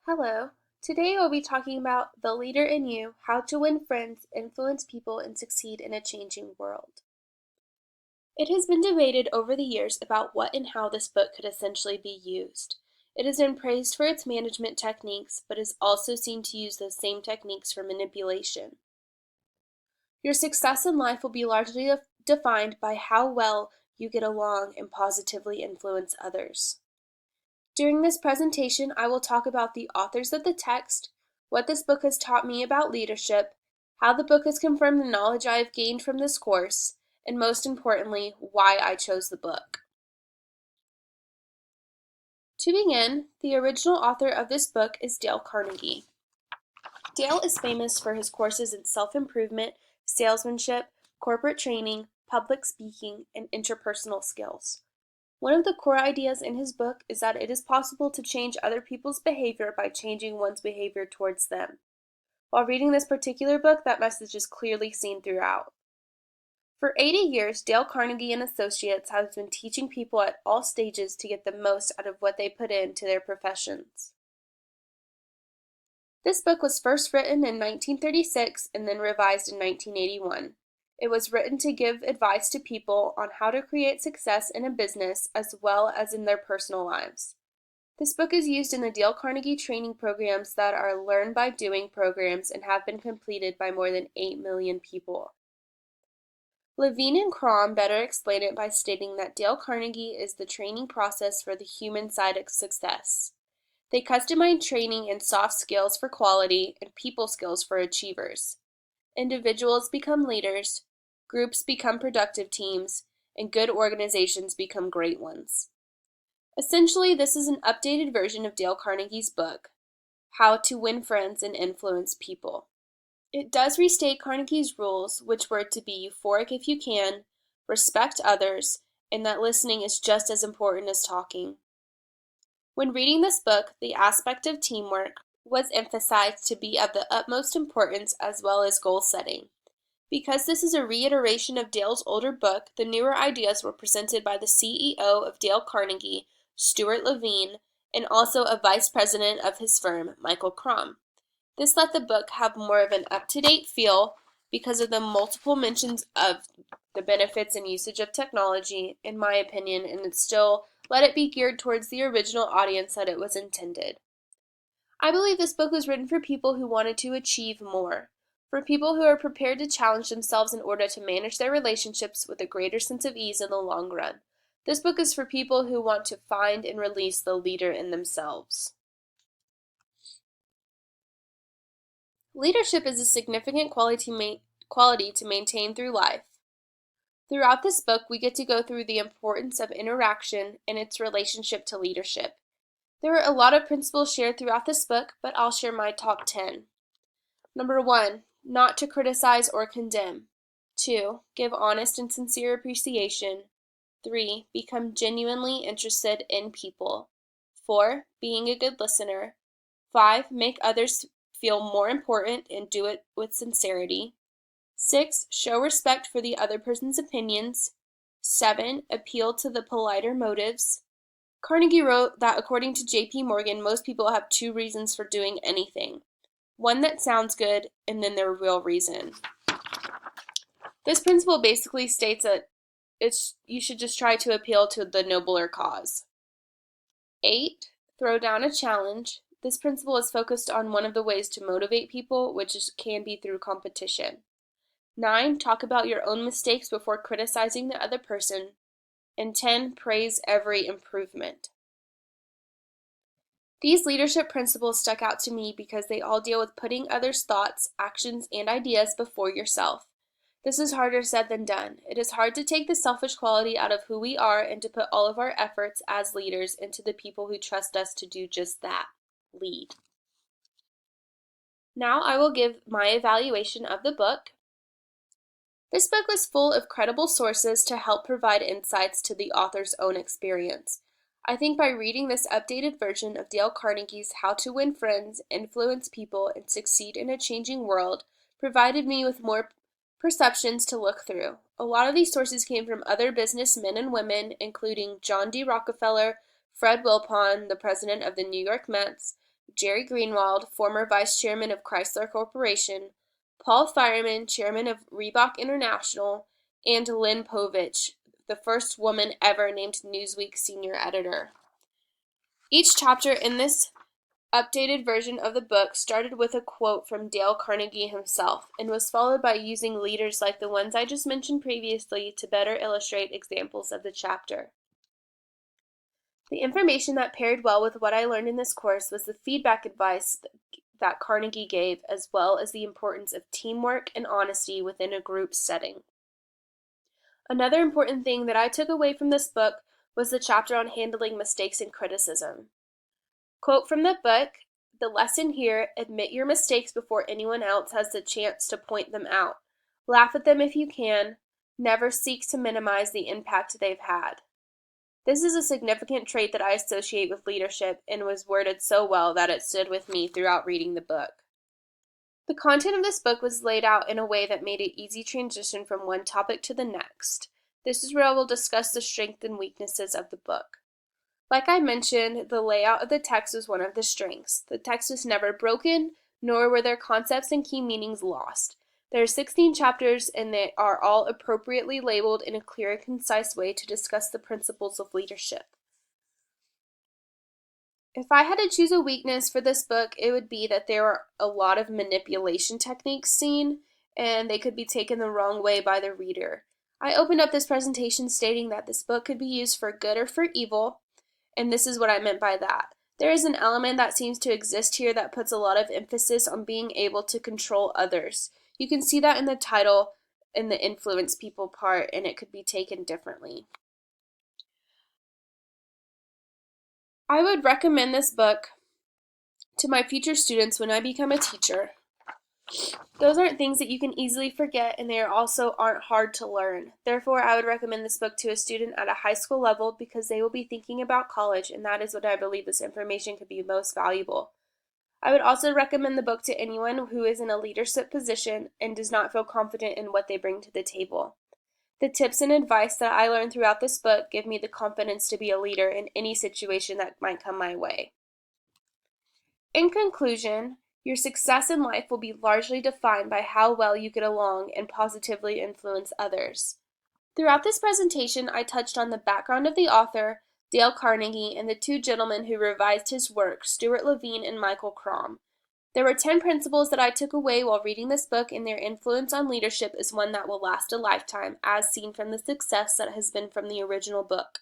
Hello. Today we'll be talking about The Leader in You, How to Win Friends, Influence People, and Succeed in a Changing World. It has been debated over the years about what and how this book could essentially be used. It has been praised for its management techniques, but is also seen to use those same techniques for manipulation. Your success in life will be largely defined by how well you get along and positively influence others. During this presentation, I will talk about the authors of the text, what this book has taught me about leadership, how the book has confirmed the knowledge I have gained from this course, and most importantly, why I chose the book. To begin, the original author of this book is Dale Carnegie. Dale is famous for his courses in self-improvement, salesmanship, corporate training, public speaking, and interpersonal skills. One of the core ideas in his book is that it is possible to change other people's behavior by changing one's behavior towards them. While reading this particular book, that message is clearly seen throughout. For 80 years, Dale Carnegie and Associates has been teaching people at all stages to get the most out of what they put into their professions. This book was first written in 1936 and then revised in 1981. It was written to give advice to people on how to create success in a business as well as in their personal lives. This book is used in the Dale Carnegie training programs that are Learn by Doing programs and have been completed by more than 8 million people. Levine and Crom better explain it by stating that Dale Carnegie is the training process for the human side of success. They customize training in soft skills for quality and people skills for achievers. Individuals become leaders, groups become productive teams, and good organizations become great ones. Essentially, this is an updated version of Dale Carnegie's book, How to Win Friends and Influence People. It does restate Carnegie's rules, which were to be euphoric if you can, respect others, and that listening is just as important as talking. When reading this book, the aspect of teamwork was emphasized to be of the utmost importance as well as goal setting. Because this is a reiteration of Dale's older book, the newer ideas were presented by the CEO of Dale Carnegie, Stuart Levine, and also a vice president of his firm, Michael Crom. This let the book have more of an up-to-date feel because of the multiple mentions of the benefits and usage of technology, in my opinion, and it still let it be geared towards the original audience that it was intended. I believe this book was written for people who wanted to achieve more, for people who are prepared to challenge themselves in order to manage their relationships with a greater sense of ease in the long run. This book is for people who want to find and release the leader in themselves. Leadership is a significant quality to maintain through life. Throughout this book, we get to go through the importance of interaction and its relationship to leadership. There are a lot of principles shared throughout this book, but I'll share my top 10. Number 1, not to criticize or condemn. 2, give honest and sincere appreciation. 3, become genuinely interested in people. 4, being a good listener. 5, make others feel more important and do it with sincerity. 6, show respect for the other person's opinions. 7, appeal to the politer motives. Carnegie wrote that according to J.P. Morgan, most people have 2 reasons for doing anything. One that sounds good, and then their real reason. This principle basically states that you should just try to appeal to the nobler cause. 8, throw down a challenge. This principle is focused on one of the ways to motivate people, which can be through competition. 9, talk about your own mistakes before criticizing the other person. And 10, praise every improvement. These leadership principles stuck out to me because they all deal with putting others' thoughts, actions, and ideas before yourself. This is harder said than done. It is hard to take the selfish quality out of who we are and to put all of our efforts as leaders into the people who trust us to do just that, lead. Now I will give my evaluation of the book. This book was full of credible sources to help provide insights to the author's own experience. I think by reading this updated version of Dale Carnegie's How to Win Friends, Influence People, and Succeed in a Changing World provided me with more perceptions to look through. A lot of these sources came from other businessmen and women, including John D. Rockefeller, Fred Wilpon, the president of the New York Mets, Jerry Greenwald, former vice chairman of Chrysler Corporation, Paul Fireman, chairman of Reebok International, and Lynn Povich, the first woman ever named Newsweek senior editor. Each chapter in this updated version of the book started with a quote from Dale Carnegie himself and was followed by using leaders like the ones I just mentioned previously to better illustrate examples of the chapter. The information that paired well with what I learned in this course was the feedback advice that Carnegie gave, as well as the importance of teamwork and honesty within a group setting. Another important thing that I took away from this book was the chapter on handling mistakes and criticism. Quote from the book, "The lesson here, admit your mistakes before anyone else has the chance to point them out. Laugh at them if you can. Never seek to minimize the impact they've had." This is a significant trait that I associate with leadership and was worded so well that it stood with me throughout reading the book. The content of this book was laid out in a way that made it easy transition from one topic to the next. This is where I will discuss the strengths and weaknesses of the book. Like I mentioned, the layout of the text was one of the strengths. The text was never broken, nor were there concepts and key meanings lost. There are 16 chapters, and they are all appropriately labeled in a clear and concise way to discuss the principles of leadership. If I had to choose a weakness for this book, it would be that there are a lot of manipulation techniques seen, and they could be taken the wrong way by the reader. I opened up this presentation stating that this book could be used for good or for evil, and this is what I meant by that. There is an element that seems to exist here that puts a lot of emphasis on being able to control others. You can see that in the title in the influence people part, and it could be taken differently. I would recommend this book to my future students when I become a teacher. Those aren't things that you can easily forget, and they also aren't hard to learn. Therefore, I would recommend this book to a student at a high school level because they will be thinking about college, and that is what I believe this information could be most valuable. I would also recommend the book to anyone who is in a leadership position and does not feel confident in what they bring to the table. The tips and advice that I learned throughout this book give me the confidence to be a leader in any situation that might come my way. In conclusion, your success in life will be largely defined by how well you get along and positively influence others. Throughout this presentation, I touched on the background of the author, Dale Carnegie, and the two gentlemen who revised his work, Stuart Levine and Michael Crom. There were 10 principles that I took away while reading this book, and their influence on leadership is one that will last a lifetime, as seen from the success that has been from the original book.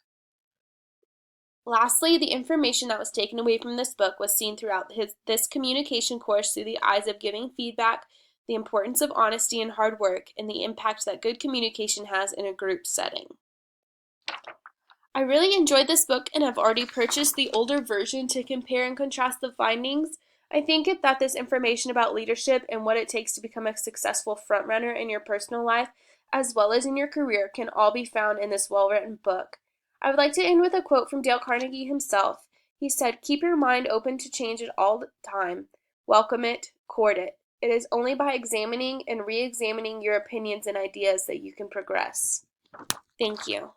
Lastly, the information that was taken away from this book was seen throughout this communication course through the eyes of giving feedback, the importance of honesty and hard work, and the impact that good communication has in a group setting. I really enjoyed this book and have already purchased the older version to compare and contrast the findings. I think that this information about leadership and what it takes to become a successful frontrunner in your personal life, as well as in your career, can all be found in this well-written book. I would like to end with a quote from Dale Carnegie himself. He said, "Keep your mind open to change at all the time. Welcome it, court it. It is only by examining and re-examining your opinions and ideas that you can progress." Thank you.